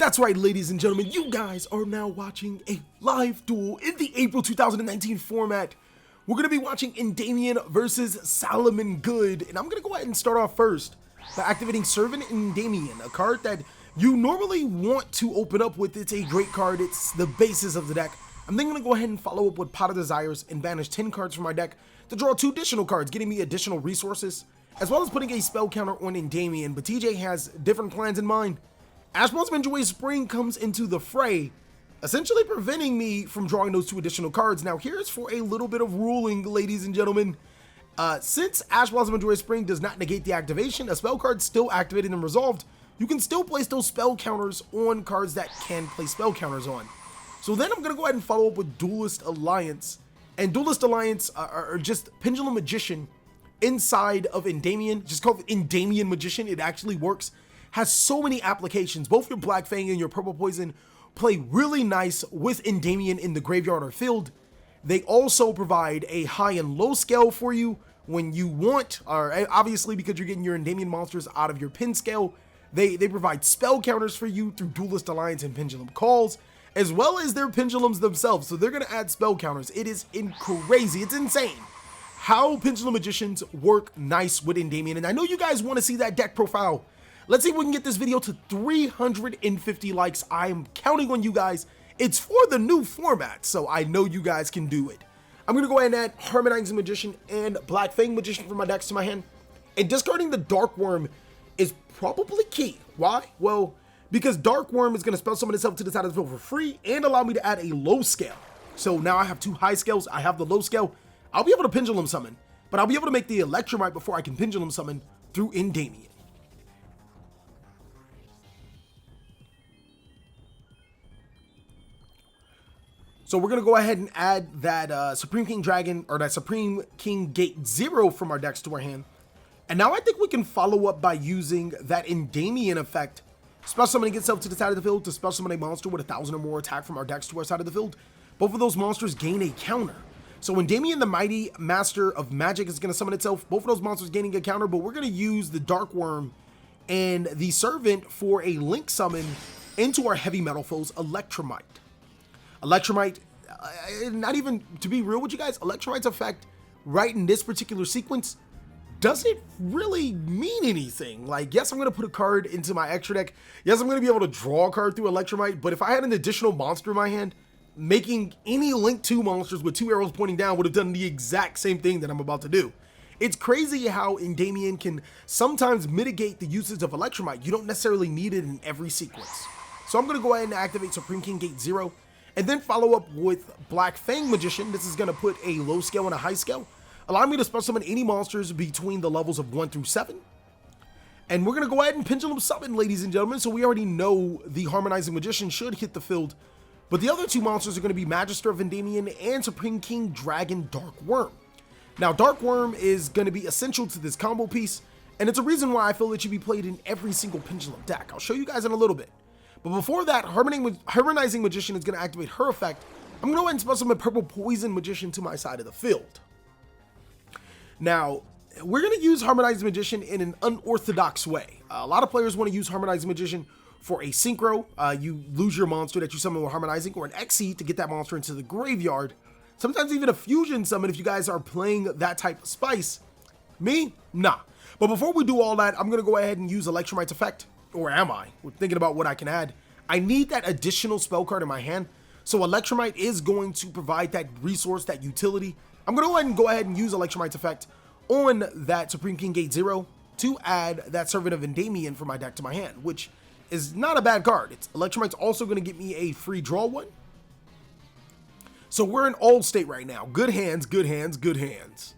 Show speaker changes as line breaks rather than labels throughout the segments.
That's right, ladies and gentlemen, you guys are now watching a live duel in the April 2019 format. We're going to be watching Endymion versus Salamangreat, and I'm going to go ahead and start off first by activating Servant Endymion, a card that you normally want to open up with. It's a great card, it's the basis of the deck. I'm then going to go ahead and follow up with Pot of Desires and banish 10 cards from my deck to draw 2 additional cards, getting me additional resources, as well as putting a spell counter on Endymion, but TJ has different plans in mind. Ash Blossom Enjoy Spring comes into the fray, essentially preventing me from drawing those 2 additional cards. Now here's for a little bit of ruling, ladies and gentlemen. Since Ash Blossom Enjoy Spring does not negate the activation, a spell card still activated and resolved, you can still place those spell counters on cards that can place spell counters on. So then I'm going to go ahead and follow up with Duelist Alliance. And Duelist Alliance are just Pendulum Magician inside of Endymion. Just called Endymion Magician. It actually works. Has so many applications. Both your Black Fang and your Purple Poison play really nice with Endymion in the graveyard or field. They also provide a high and low scale for you when you want, or obviously because you're getting your Endymion monsters out of your pin scale. They provide spell counters for you through Duelist Alliance and Pendulum Calls, as well as their pendulums themselves. So they're going to add spell counters. It is crazy. It's insane how Pendulum Magicians work nice with Endymion. And I know you guys want to see that deck profile. Let's see if we can get this video to 350 likes. I am counting on you guys. It's for the new format, so I know you guys can do it. I'm going to go ahead and add Harmonizing Magician and Black Fang Magician from my decks to my hand. And discarding the Dark Worm is probably key. Why? Well, because Dark Worm is going to spell summon itself to the side of the field for free and allow me to add a low scale. So now I have 2 high scales. I have the low scale. I'll be able to Pendulum Summon, but I'll be able to make the Electromite before I can Pendulum Summon through Endymion. So we're going to go ahead and add that Supreme King Dragon, or that Supreme King Gate 0 from our decks to our hand. And now I think we can follow up by using that Endymion effect. Special summoning itself to the side of the field to special summon a monster with 1,000 or more attack from our decks to our side of the field. Both of those monsters gain a counter. So Endymion, the Mighty Master of Magic, is going to summon itself. Both of those monsters gaining a counter, but we're going to use the Dark Worm and the Servant for a link summon into our heavy metal foes, Electromite. Electromite, not even to be real with you guys, Electromite's effect right in this particular sequence doesn't really mean anything. Like, yes, I'm going to put a card into my extra deck. Yes, I'm going to be able to draw a card through Electromite, but if I had an additional monster in my hand, making any Link 2 monsters with 2 arrows pointing down would have done the exact same thing that I'm about to do. It's crazy how Endymion can sometimes mitigate the usage of Electromite. You don't necessarily need it in every sequence. So I'm going to go ahead and activate Supreme King Gate 0. And then follow up with Black Fang Magician. This is going to put a low scale and a high scale. Allow me to special summon any monsters between the levels of 1 through 7. And we're going to go ahead and Pendulum Summon, ladies and gentlemen. So we already know the Harmonizing Magician should hit the field. But the other 2 monsters are going to be Magister of Endymion and Supreme King Dragon Dark Worm. Now, Dark Worm is going to be essential to this combo piece. And it's a reason why I feel it should be played in every single Pendulum deck. I'll show you guys in a little bit. But before that, Harmonizing Magician is going to activate her effect. I'm going to go ahead and special summon Purple Poison Magician to my side of the field. Now, we're going to use Harmonizing Magician in an unorthodox way. A lot of players want to use Harmonizing Magician for a synchro. You lose your monster that you summon with Harmonizing, or an XC to get that monster into the graveyard. Sometimes even a fusion summon if you guys are playing that type of spice. Me? Nah. But before we do all that, I'm going to go ahead and use Electromite's effect. Or am I? We're thinking about what I can add. I need that additional spell card in my hand. So Electromite is going to provide that resource, that utility. I'm going to go ahead and use Electromite's effect on that Supreme King Gate 0 to add that Servant of Endymion from my deck to my hand, which is not a bad card. Electromite's also going to get me a free draw one. So we're in all state right now. Good hands, good hands, good hands.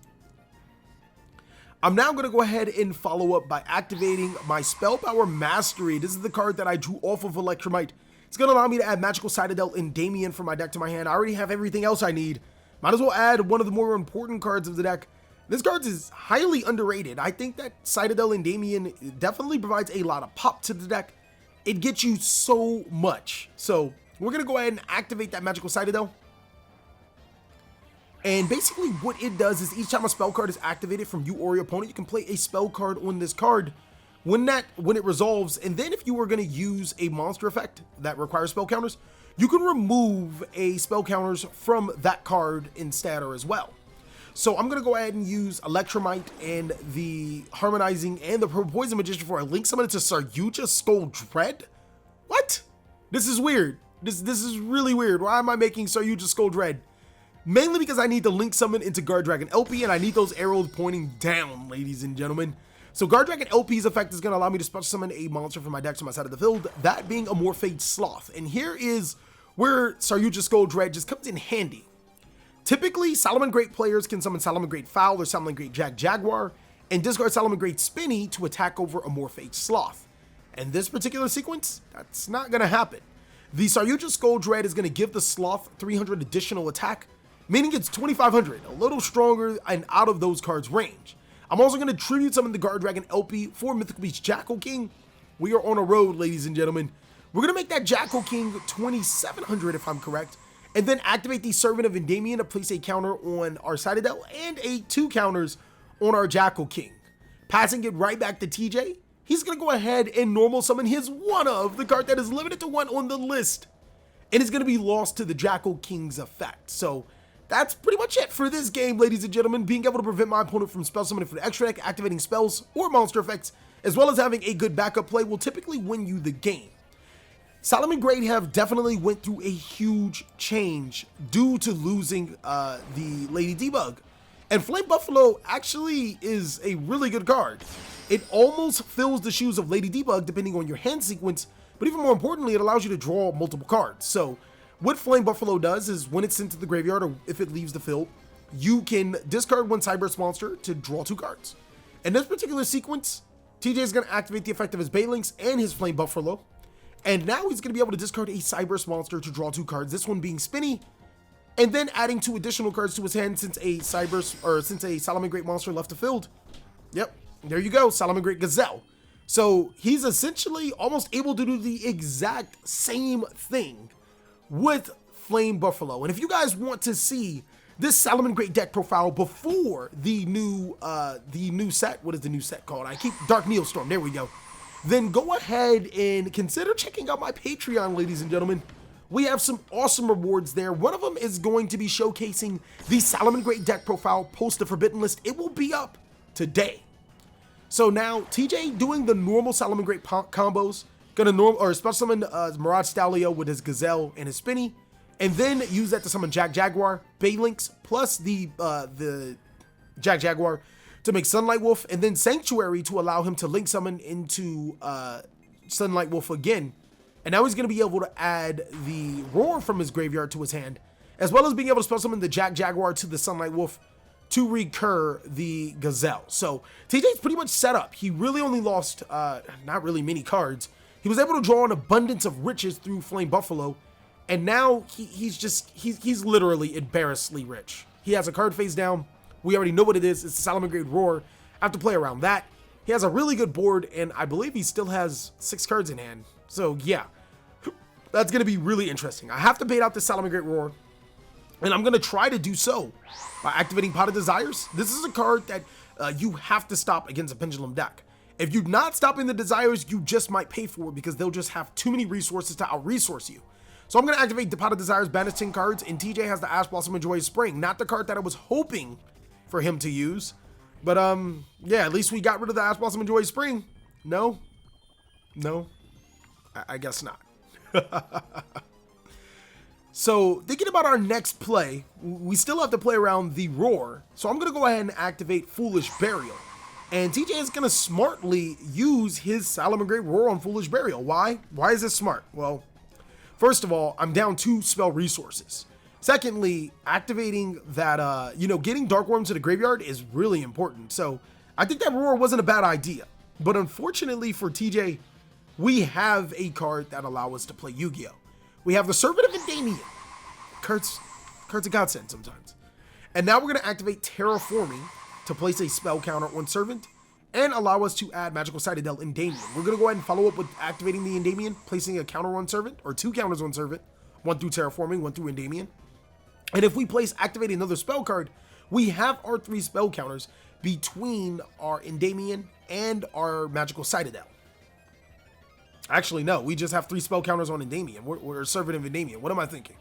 I'm now going to go ahead and follow up by activating my Spell Power Mastery. This is the card that I drew off of Electromite. It's going to allow me to add Magical Citadel Endymion from my deck to my hand. I already have everything else I need. Might as well add one of the more important cards of the deck. This card is highly underrated. I think that Citadel Endymion definitely provides a lot of pop to the deck. It gets you so much. So we're going to go ahead and activate that Magical Citadel. And basically what it does is each time a spell card is activated from you or your opponent, you can play a spell card on this card when it resolves, and then if you were going to use a monster effect that requires spell counters, you can remove a spell counters from that card instead or as well. So I'm going to go ahead and use Electromite and the Harmonizing and the Poison Magician before I link summon to Saryuja Skull Dread. What? This is weird. This is really weird. Why am I making Saryuja Skull Dread? Mainly because I need to link summon into Guard Dragon LP, and I need those arrows pointing down, ladies and gentlemen. So Guard Dragon LP's effect is going to allow me to special summon a monster from my deck to my side of the field, that being a Morphade Sloth. And here is where Saryuja Skull Dread just comes in handy. Typically, Salamangreat players can summon Salamangreat Fowl or Salamangreat Jaguar and discard Salamangreat Spinny to attack over a Morphade Sloth. In this particular sequence, that's not going to happen. The Saryuja Skull Dread is going to give the Sloth 300 additional attack, meaning it's 2,500, a little stronger and out of those cards' range. I'm also going to tribute summon the Guard Dragon LP for Mythical Beast Jackal King. We are on a road, ladies and gentlemen. We're going to make that Jackal King 2,700 if I'm correct, and then activate the Servant of Endymion to place a counter on our Citadel and 2 counters on our Jackal King. Passing it right back to TJ, he's going to go ahead and normal summon his one of the card that is limited to 1 on the list, and is going to be lost to the Jackal King's effect. So that's pretty much it for this game, ladies and gentlemen. Being able to prevent my opponent from spell summoning for the extra deck, activating spells or monster effects, as well as having a good backup play will typically win you the game. Salamangreat have definitely went through a huge change due to losing the Lady Debug. And Flame Buffalo actually is a really good card. It almost fills the shoes of Lady Debug depending on your hand sequence, but even more importantly, it allows you to draw multiple cards. So what Flame Buffalo does is when it's sent to the graveyard or if it leaves the field, you can discard 1 Cyberse monster to draw 2 cards. In this particular sequence, TJ is going to activate the effect of his Balinx and his Flame Buffalo. And now he's going to be able to discard a Cyberse monster to draw 2 cards, this one being Spinny, and then adding 2 additional cards to his hand since a Salamangreat monster left the field. Yep, there you go, Salamangreat Gazelle. So he's essentially almost able to do the exact same thing with Flame Buffalo. And if you guys want to see this Salamangreat deck profile before the new set, what is the new set called? I keep Dark Neostorm, there we go. Then go ahead and consider checking out my Patreon, ladies and gentlemen. We have some awesome rewards there. One of them is going to be showcasing the Salamangreat deck profile post the Forbidden List. It will be up today. So now TJ doing the normal Salamangreat combos, gonna special summon Mirage Stalio with his Gazelle and his Spinny, and then use that to summon Jaguar, Balinx, plus the Jaguar to make Sunlight Wolf, and then Sanctuary to allow him to link summon into Sunlight Wolf again. And now he's going to be able to add the Roar from his graveyard to his hand, as well as being able to special summon the Jaguar to the Sunlight Wolf to recur the Gazelle. So TJ's pretty much set up. He really only lost not really many cards. He was able to draw an abundance of riches through Flame Buffalo, and now he's literally embarrassingly rich. He has a card face down. We already know what it is. It's the Salamangreat Roar. I have to play around that. He has a really good board, and I believe he still has 6 cards in hand. So yeah, that's going to be really interesting. I have to bait out the Salamangreat Roar, and I'm going to try to do so by activating Pot of Desires. This is a card that you have to stop against a Pendulum deck. If you're not stopping the Desires, you just might pay for it because they'll just have too many resources to out-resource you. So I'm going to activate the Pot of Desires, banish 10 cards, and TJ has the Ash Blossom and Joyous Spring. Not the card that I was hoping for him to use. But, yeah, at least we got rid of the Ash Blossom and Joyous Spring. No? No? I guess not. So, thinking about our next play, we still have to play around the Roar. So I'm going to go ahead and activate Foolish Burial. And TJ is going to smartly use his Salamangreat Roar on Foolish Burial. Why? Why is this smart? Well, first of all, I'm down 2 spell resources. Secondly, activating that, getting Dark Worm to the graveyard is really important. So I think that Roar wasn't a bad idea. But unfortunately for TJ, we have a card that allows us to play Yu-Gi-Oh! We have the Servant of Endymion. Cards are godsend sometimes. And now we're going to activate Terraforming to place a spell counter on Servant and allow us to add Magical Citadel Endymion. We're going to go ahead and follow up with activating the Endymion, placing a counter on Servant, or 2 counters on Servant, 1 through Terraforming, 1 through Endymion. And if we activate another spell card, we have our 3 spell counters, between our Endymion and our Magical Citadel. Actually, no, we just have 3 spell counters on Endymion. We're Servant of Endymion. What am I thinking?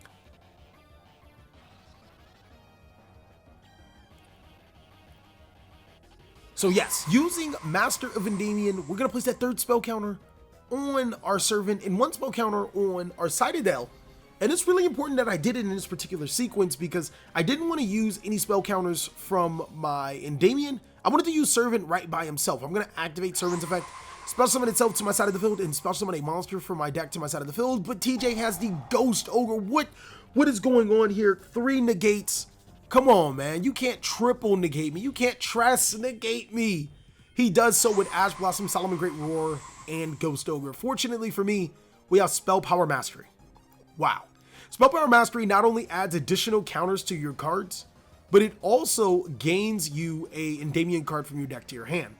So yes, using Master of Endymion, we're going to place that 3rd spell counter on our Servant and 1 spell counter on our Citadel. And it's really important that I did it in this particular sequence because I didn't want to use any spell counters from my Endymion. I wanted to use Servant right by himself. I'm going to activate Servant's effect, special summon itself to my side of the field, and special summon a monster from my deck to my side of the field. But TJ has the Ghost Ogre. What is going on here? 3 negates. Come on, man. You can't triple negate me. You can't tress negate me. He does so with Ash Blossom, Salamangreat Roar, and Ghost Ogre. Fortunately for me, we have Spell Power Mastery. Wow. Spell Power Mastery not only adds additional counters to your cards, but it also gains you a Endymion card from your deck to your hand.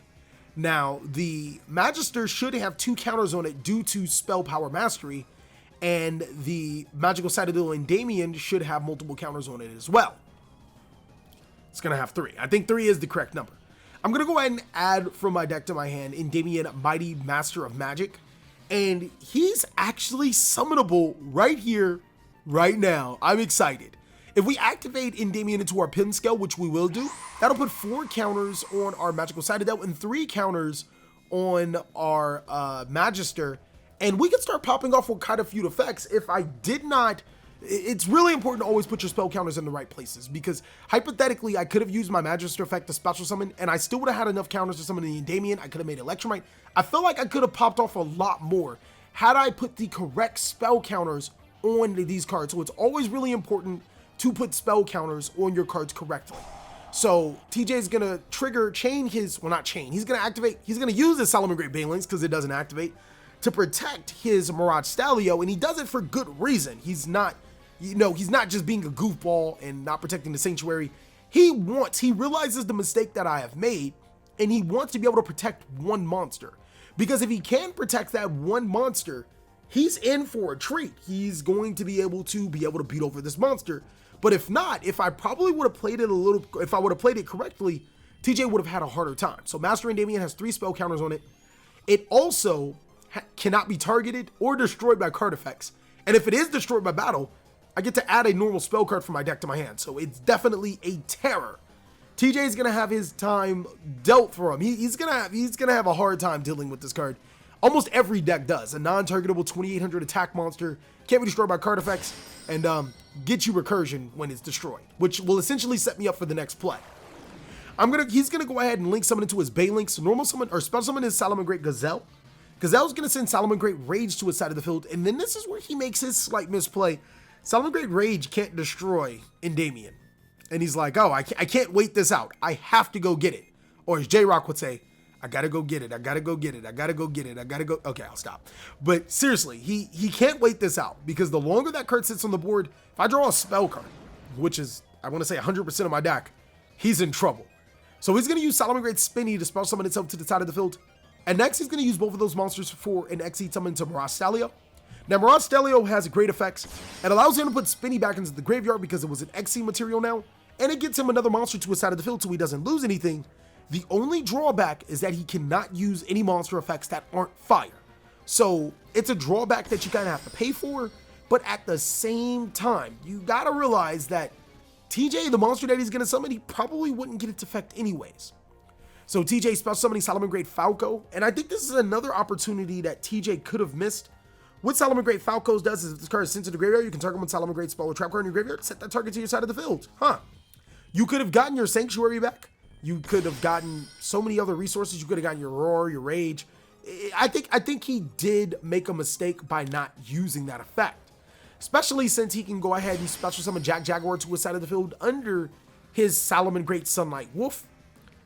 Now, the Magister should have 2 counters on it due to Spell Power Mastery, and the Magical Citadel Endymion should have multiple counters on it as well. It's going to have 3. I think 3 is the correct number. I'm going to go ahead and add from my deck to my hand Endymion Mighty Master of Magic. And he's actually summonable right here, right now. I'm excited. If we activate Endymion into our pin scale, which we will do, that'll put 4 counters on our Magical Citadel and 3 counters on our Magister. And we can start popping off with quite a few effects. If I did not... It's really important to always put your spell counters in the right places because hypothetically I could have used my Magister effect to special summon and I still would have had enough counters to summon the Endymion. I could have made Electromite. I feel like I could have popped off a lot more had I put the correct spell counters on these cards. So it's always really important to put spell counters on your cards correctly. So TJ is going to trigger chain his, well not chain, he's going to activate, he's going to use his Salamangreat Banelings because it doesn't activate to protect his Mirage Stalio, and he does it for good reason. He's not, you know, he's not just being a goofball and not protecting the Sanctuary. He realizes the mistake that I have made, and he wants to be able to protect one monster. Because if he can protect that one monster, he's in for a treat. He's going to be able to beat over this monster. But if not, if I probably would have played it if I would have played it correctly, TJ would have had a harder time. So Master Endymion has 3 spell counters on it. It also cannot be targeted or destroyed by card effects. And if it is destroyed by battle, I get to add a normal spell card from my deck to my hand. So it's definitely a terror. TJ is gonna have his time dealt for him. He's gonna have a hard time dealing with this card. Almost every deck does. A non-targetable 2800 attack monster, can't be destroyed by card effects, and get you recursion when it's destroyed, which will essentially set me up for the next play. He's gonna go ahead and link summon into his Banelinks. Normal summon or special summon is Salamangreat Gazelle. Gazelle's gonna send Salamangreat Rage to his side of the field, and then this is where he makes his slight misplay. Salamangreat Rage can't destroy Endymion. And he's like, oh, I can't wait this out. I have to go get it. Or as J-Rock would say, I gotta go get it. I gotta go get it. I gotta go get it. I gotta go. Okay, I'll stop. But seriously, he can't wait this out because the longer that card sits on the board, if I draw a spell card, which is, I want to say 100% of my deck, he's in trouble. So he's going to use Salamangreat Spinny to spell summon itself to the side of the field. And next, he's going to use both of those monsters for an Xyz summon to Mirage Stalio. Now, Mirage Stalio has great effects. It allows him to put Spinny back into the graveyard because it was an Xyz material now. And it gets him another monster to his side of the field so he doesn't lose anything. The only drawback is that he cannot use any monster effects that aren't fire. So it's a drawback that you kind of have to pay for. But at the same time, you got to realize that TJ, the monster that he's going to summon, he probably wouldn't get its effect anyways. So TJ special summoning Salamangreat Falco. And I think this is another opportunity that TJ could have missed. What Salamangreat Falco does is if this card is sent to the graveyard, you can target one Salamangreat spell or trap card in your graveyard, set that target to your side of the field. Huh. You could have gotten your Sanctuary back. You could have gotten so many other resources. You could have gotten your Roar, your Rage. I think he did make a mistake by not using that effect. Especially since he can go ahead and special summon Jack Jaguar to his side of the field under his Salamangreat Sunlight Wolf.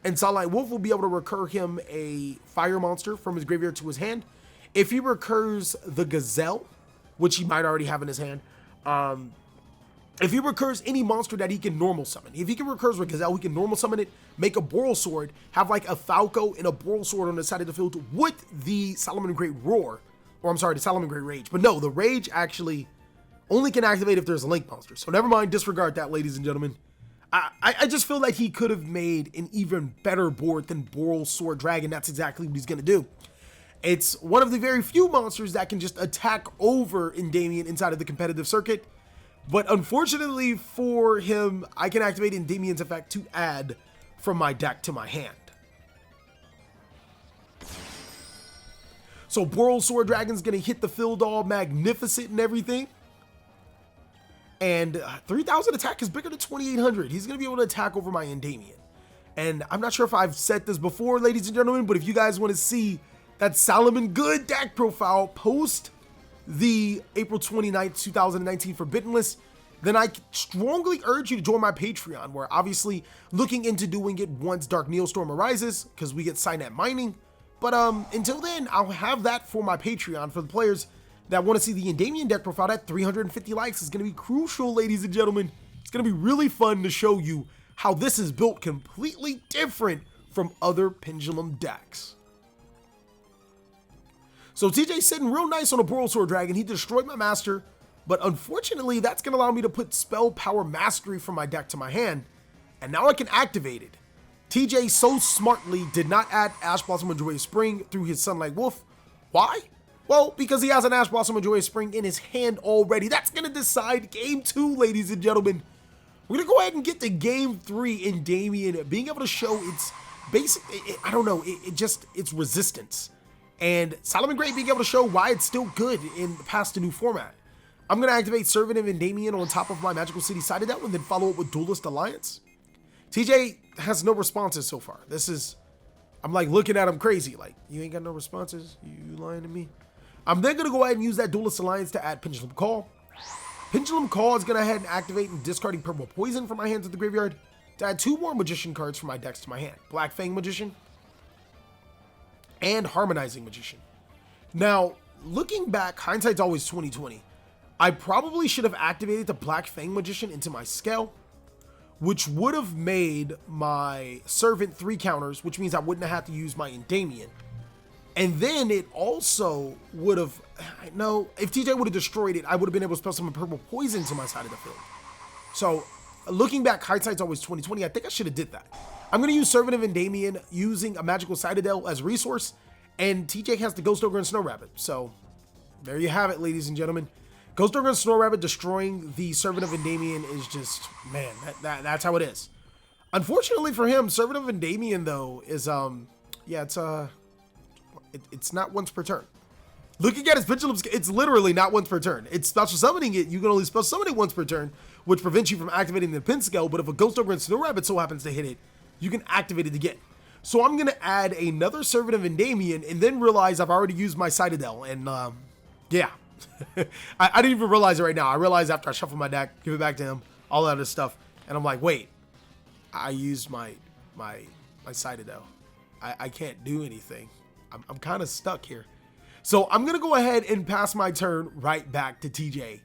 And Sunlight Wolf will be able to recur him a fire monster from his graveyard to his hand. If he recurs the Gazelle, which he might already have in his hand, if he recurs any monster that he can normal summon, if he can recurs with Gazelle, he can normal summon it, make a Boral Sword, have like a Falco and a Boral Sword on the side of the field with the Salamangreat Roar, or I'm sorry, the Salamangreat Rage. But no, the Rage actually only can activate if there's a Link monster. So never mind, disregard that, ladies and gentlemen. I just feel like he could have made an even better board than Boral Sword Dragon. That's exactly what he's going to do. It's one of the very few monsters that can just attack over Endymion inside of the competitive circuit. But unfortunately for him, I can activate Endymion's effect to add from my deck to my hand. So Boral Sword Dragon's going to hit the field all magnificent and everything. And 3,000 attack is bigger than 2,800. He's going to be able to attack over my Endymion. And I'm not sure if I've said this before, ladies and gentlemen, but if you guys want to see that Salamangreat deck profile post the April 29th, 2019 Forbidden List, then I strongly urge you to join my Patreon, where obviously looking into doing it once Dark Neostorm arises, because we get Signet mining. But until then, I'll have that for my Patreon for the players that want to see the Endymion deck profile. At 350 likes is going to be crucial, ladies and gentlemen. It's going to be really fun to show you how this is built completely different from other Pendulum decks. So TJ's sitting real nice on a Boral Sword Dragon. He destroyed my master, but unfortunately that's going to allow me to put Spell Power Mastery from my deck to my hand, and now I can activate it. TJ so smartly did not add Ash Blossom and Joyous Spring through his Sunlight Wolf. Why? Well, because he has an Ash Blossom and Joyous Spring in his hand already. That's going to decide game 2, ladies and gentlemen. We're going to go ahead and get to game 3 Endymion being able to show its basic, I don't know, its resistance. And Salamangreat being able to show why it's still good in past the new format. I'm going to activate Servant of Endymion on top of my Magical City Citadel and then follow up with Duelist Alliance. TJ has no responses so far. I'm like looking at him crazy. Like, you ain't got no responses? You lying to me? I'm then going to go ahead and use that Duelist Alliance to add Pendulum Call. Pendulum Call is going to head and activate and discarding Purple Poison from my hand to the graveyard to add 2 more Magician cards from my decks to my hand. Black Fang Magician and Harmonizing Magician. Now, looking back, hindsight's always 20/20. I probably should have activated the Black Fang Magician into my scale, which would have made my Servant 3 counters, which means I wouldn't have had to use my Endymion. And then it also would have, no, if TJ would have destroyed it, I would have been able to spell some Purple Poison to my side of the field. So, looking back, hindsight's always 20/20. I think I should have did that. I'm going to use Servant of Endymion using a Magical Citadel as a resource, and TJ has the Ghost Ogre and Snow Rabbit. So, there you have it, ladies and gentlemen. Ghost Ogre and Snow Rabbit destroying the Servant of Endymion is just, man, that's how it is. Unfortunately for him, Servant of Endymion, though, is, yeah, it's not once per turn. Looking at his Pendulum, it's literally not once per turn. It's special summoning it. You can only special summon it once per turn, which prevents you from activating the pin scale. But if a Ghost Ogre and Snow Rabbit so happens to hit it, you can activate it again. So I'm going to add another Servant of Endymion and then realize I've already used my Citadel. And yeah, I didn't even realize it right now. I realized after I shuffle my deck, give it back to him, all that other stuff. And I'm like, wait, I used my Citadel. I can't do anything. I'm kind of stuck here. So I'm going to go ahead and pass my turn right back to TJ.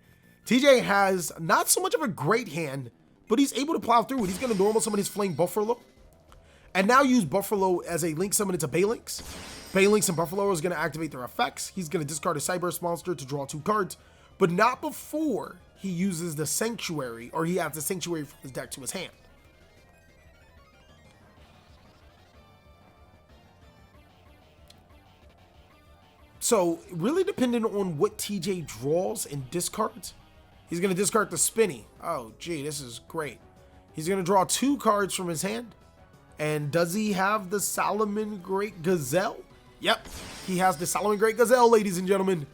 TJ has not so much of a great hand, but he's able to plow through it. He's going to normal summon his Flame Buffalo, and now use Buffalo as a link summon into Balinx. Balinx and Buffalo is going to activate their effects. He's going to discard a Cyburst monster to draw 2 cards, but not before he uses the Sanctuary, or he adds the Sanctuary from his deck to his hand. So, really depending on what TJ draws and discards, he's going to discard the Spinny. Oh, gee, this is great. He's going to draw 2 cards from his hand. And does he have the Salamangreat Gazelle? Yep, he has the Salamangreat Gazelle, ladies and gentlemen.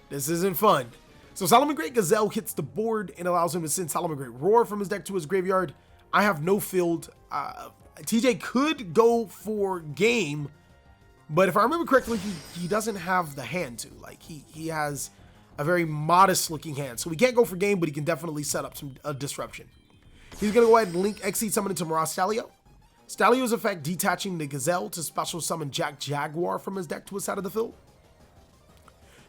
This isn't fun. So Salamangreat Gazelle hits the board and allows him to send Salamangreat Roar from his deck to his graveyard. I have no field. TJ could go for game, but if I remember correctly, he doesn't have the hand to. Like, he has a very modest looking hand. So he can't go for game, but he can definitely set up some disruption. He's going to go ahead and link Exceed Summon into Mara Stalio. Stalio's effect detaching the Gazelle to special summon Jack Jaguar from his deck to his side of the field.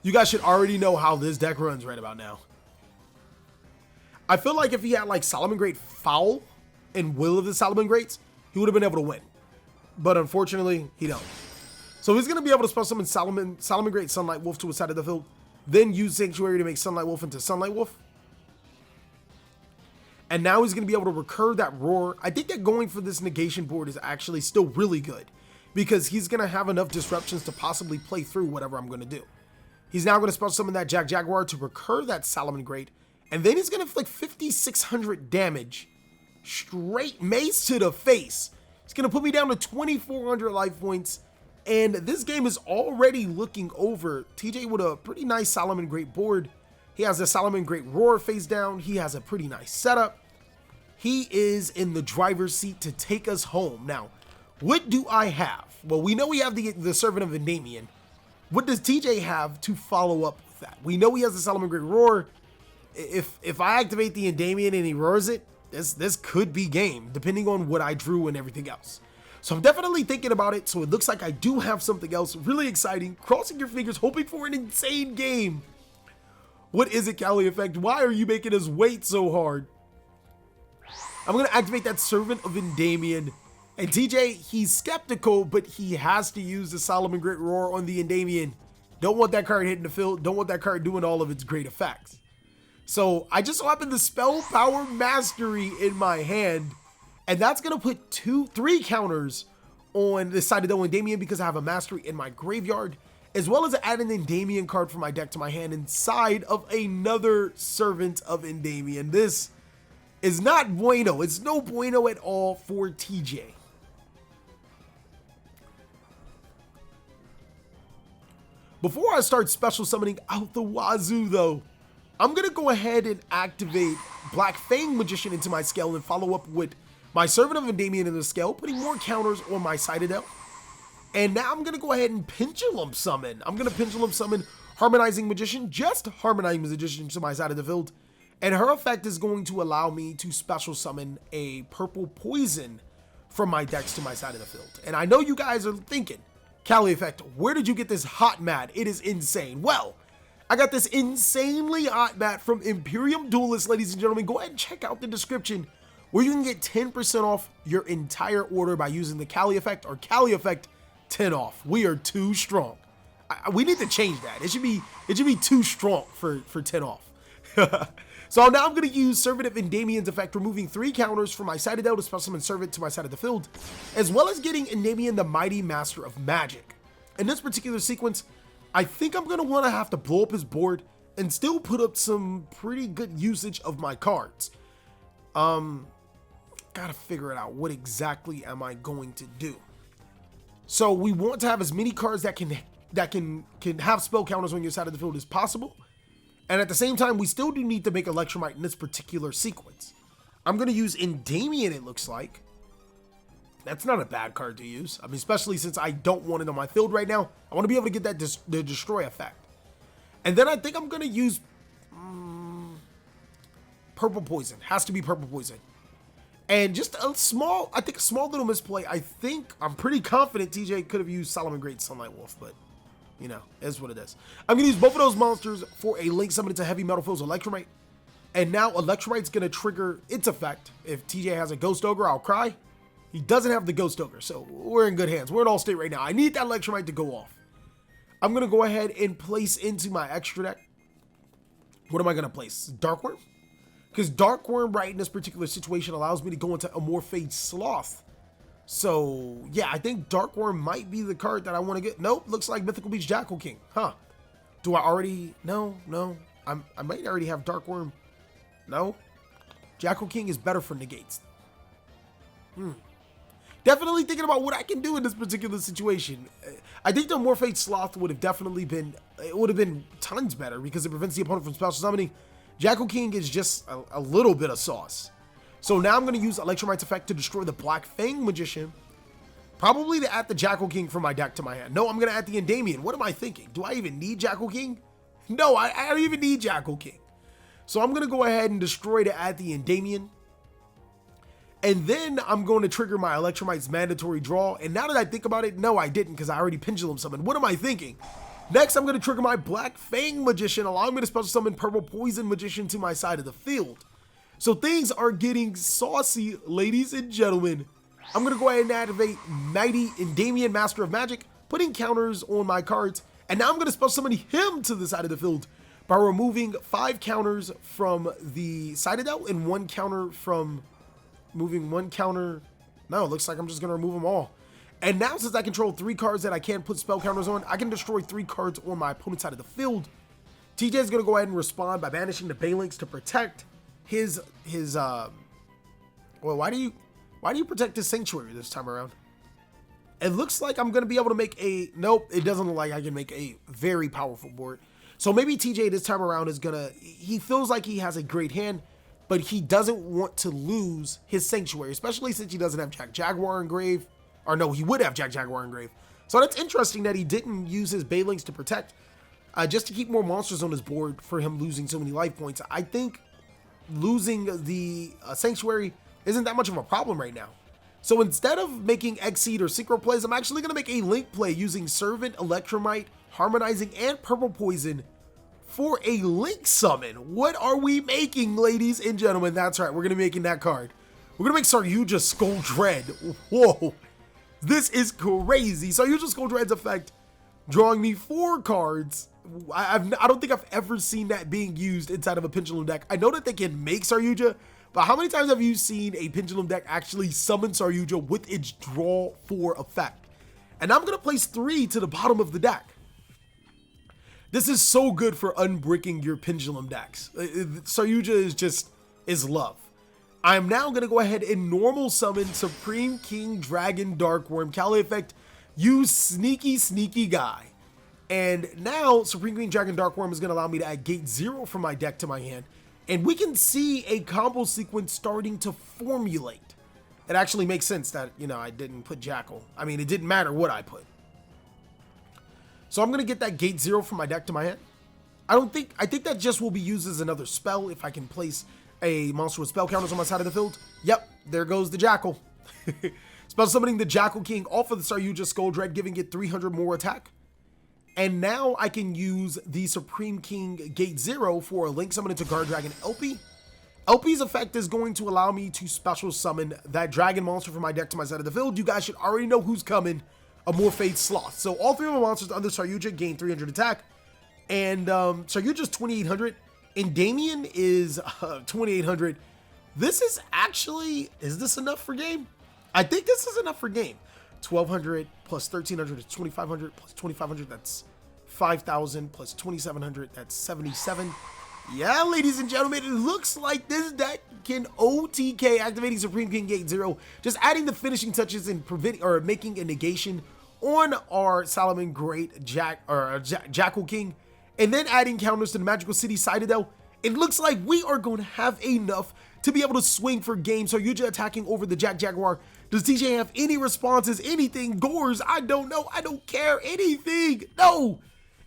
You guys should already know how this deck runs right about now. I feel like if he had like Salamangreat Foul and Will of the Salamangreats, he would have been able to win. But unfortunately, he don't. So he's going to be able to special summon Salamangreat Sunlight Wolf to his side of the field, then use Sanctuary to make Sunlight Wolf into Sunlight Wolf. And now he's going to be able to recur that roar. I think that going for this negation board is actually still really good, because he's going to have enough disruptions to possibly play through whatever I'm going to do. He's now going to special summon that Jaguar to recur that Salamangreat, and then he's going to inflict 5,600 damage straight mace to the face. It's going to put me down to 2,400 life points, and this game is already looking over. TJ with a pretty nice Salamangreat board. He has the Salamangreat roar face down. He has a pretty nice setup. He is in the driver's seat to take us home. Now, what do I have? Well, we know we have the Servant of Endymion. What does TJ have to follow up with that? We know he has the Salamangreat roar. If I activate the Endymion and he roars it, this could be game, depending on what I drew and everything else. So I'm definitely thinking about it. So it looks like I do have something else really exciting. Crossing your fingers, hoping for an insane game. What is it, TheCaliEffect? Why are you making us wait so hard? I'm going to activate that Servant of Endymion. And TJ, he's skeptical, but he has to use the Salamangreat roar on the Endymion. Don't want that card hitting the field. Don't want that card doing all of its great effects. So I just so happen the Spell Power Mastery in my hand. And that's going to put 3 counters on the side of the Endymion because I have a Mastery in my graveyard, as well as add an Endymion card from my deck to my hand inside of another Servant of Endymion. This is not bueno. It's no bueno at all for TJ. Before I start special summoning out the wazoo though, I'm going to go ahead and activate Black Fang Magician into my scale and follow up with my Servant of Endymion in the scale, putting more counters on my Citadel. And now I'm going to go ahead and Pendulum Summon. I'm going to Pendulum Summon Harmonizing Magician, just Harmonizing Magician to my side of the field. And her effect is going to allow me to special summon a Purple Poison from my decks to my side of the field. And I know you guys are thinking, TheCaliEffect, where did you get this hot mat? It is insane. Well, I got this insanely hot mat from Imperium Duelist, ladies and gentlemen. Go ahead and check out the description where you can get 10% off your entire order by using the TheCaliEffect or TheCaliEffect 10 off. We are too strong. We need to change that. It should be too strong for 10 off. So now I'm going to use Servant of Endymion's effect, removing 3 counters from my Citadel to special summon Servant to my side of the field, as well as getting Endymion the Mighty Master of Magic. In this particular sequence, I think I'm going to want to have to blow up his board and still put up some pretty good usage of my cards. Gotta figure it out. What exactly am I going to do? So we want to have as many cards that can have spell counters on your side of the field as possible. And at the same time, we still do need to make Electromite in this particular sequence. I'm going to use Endymion, it looks like. That's not a bad card to use. I mean, especially since I don't want it on my field right now. I want to be able to get that the Destroy effect. And then I think I'm going to use Purple Poison. Has to be Purple Poison. And just a small little misplay. I'm pretty confident TJ could have used Salamangreat Sunlight Wolf, but you know, is what it is. I'm going to use both of those monsters for a link summon to Heavy Metal Foes Electromite. And now Electromite's going to trigger its effect. If TJ has a Ghost Ogre, I'll cry. He doesn't have the Ghost Ogre, so we're in good hands. We're in all state right now. I need that Electromite to go off. I'm going to go ahead and place into my extra deck. What am I going to place? Darkworm? Because Darkworm right in this particular situation allows me to go into Amorphage Sloth. So, yeah, I think Darkworm might be the card that I want to get. Nope, looks like Mythical Beast Jackal King. Huh. Do I already? No. I might already have Darkworm. No. Jackal King is better for negates. Definitely thinking about what I can do in this particular situation. I think the Amorphage Sloth would have definitely been, it would have been tons better because it prevents the opponent from special summoning. Jackal King is just a little bit of sauce. So now I'm going to use Electromite's effect to destroy the Black Fang Magician. Probably to add the Jackal King from my deck to my hand. No, I'm going to add the Endymion. What am I thinking? Do I even need Jackal King? No, I don't even need Jackal King. So I'm going to go ahead and destroy to add the Endymion. And then I'm going to trigger my Electromite's mandatory draw. And now that I think about it, no, I didn't because I already Pendulum Summoned. What am I thinking? Next, I'm going to trigger my Black Fang Magician, allowing me to special summon Purple Poison Magician to my side of the field. So things are getting saucy, ladies and gentlemen. I'm going to go ahead and activate Mighty Endymion Master of Magic, putting counters on my cards. And now I'm going to special summon him to the side of the field, by removing 5 counters from the Citadel and 1 counter from moving 1 counter. No, it looks like I'm just going to remove them all. And now, since I control 3 cards that I can't put spell counters on, I can destroy 3 cards on my opponent's side of the field. TJ is going to go ahead and respond by banishing the Balinks to protect his well, why do you protect his Sanctuary this time around? It looks like I'm going to be able to make a, nope, it doesn't look like I can make a very powerful board. So maybe TJ this time around is going to, he feels like he has a great hand, but he doesn't want to lose his Sanctuary, especially since he doesn't have Jack Jaguar Engrave. Or no, he would have Jack Jaguar Engrave. So that's interesting that he didn't use his Balinks to protect, just to keep more monsters on his board for him losing so many life points. I think losing the Sanctuary isn't that much of a problem right now. So instead of making Exceed or Synchro plays, I'm actually going to make a Link play using Servant, Electromite, Harmonizing, and Purple Poison for a Link summon. What are we making, ladies and gentlemen? That's right, we're going to be making that card. We're going to make Saryuja Skull Dread. Whoa. This is crazy. Saryuja Skull Dread's effect, drawing me 4 cards. I don't think I've ever seen that being used inside of a Pendulum deck. I know that they can make Saryuja, but how many times have you seen a Pendulum deck actually summon Saryuja with its draw 4 effect? And I'm going to place 3 to the bottom of the deck. This is so good for unbricking your Pendulum decks. Saryuja is love. I'm now going to go ahead and normal summon Supreme King Dragon Darkworm TheCaliEffect, you sneaky guy. And now Supreme King Dragon Darkworm is going to allow me to add Gate 0 from my deck to my hand. And we can see a combo sequence starting to formulate. It actually makes sense that, you know, I didn't put Jackal. I mean, it didn't matter what I put. So I'm going to get that Gate 0 from my deck to my hand. I think that just will be used as another spell if I can place a monster with spell counters on my side of the field. Yep, there goes the Jackal. Spell summoning the Jackal King off of the Saryuja Skull Dread, giving it 300 more attack. And now I can use the Supreme King Gate 0 for a Link summon into Guard Dragon LP. LP's effect is going to allow me to special summon that dragon monster from my deck to my side of the field. You guys should already know who's coming. A Morphed Sloth. So all 3 of the monsters under Saryuja gain 300 attack. And Saryuja's 2800. Endymion is 2800. This is actually, is this enough for game? I think this is enough for game. 1200 plus 1300 is 2500 plus 2500, that's 5000 plus 2700, that's 77. Yeah, ladies and gentlemen, it looks like this deck can OTK, activating Supreme King Gate 0, just adding the finishing touches and preventing or making a negation on our Salamangreat Jackal King, and then adding counters to the Magical City Citadel. It looks like we are going to have enough to be able to swing for game. So you're just attacking over the Jack Jaguar. Does TJ have any responses? Anything? Gores? I don't know. I don't care. Anything? No.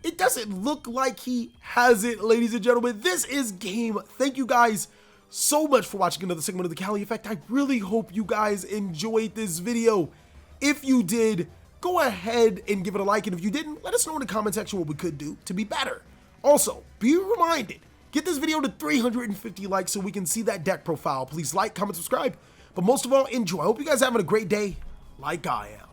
It doesn't look like he has it, ladies and gentlemen. This is game. Thank you guys so much for watching another segment of the Cali Effect. I really hope you guys enjoyed this video. If you did, go ahead and give it a like. And if you didn't, let us know in the comment section what we could do to be better. Also, be reminded, get this video to 350 likes so we can see that deck profile. Please like, comment, subscribe. But most of all, enjoy. I hope you guys are having a great day like I am.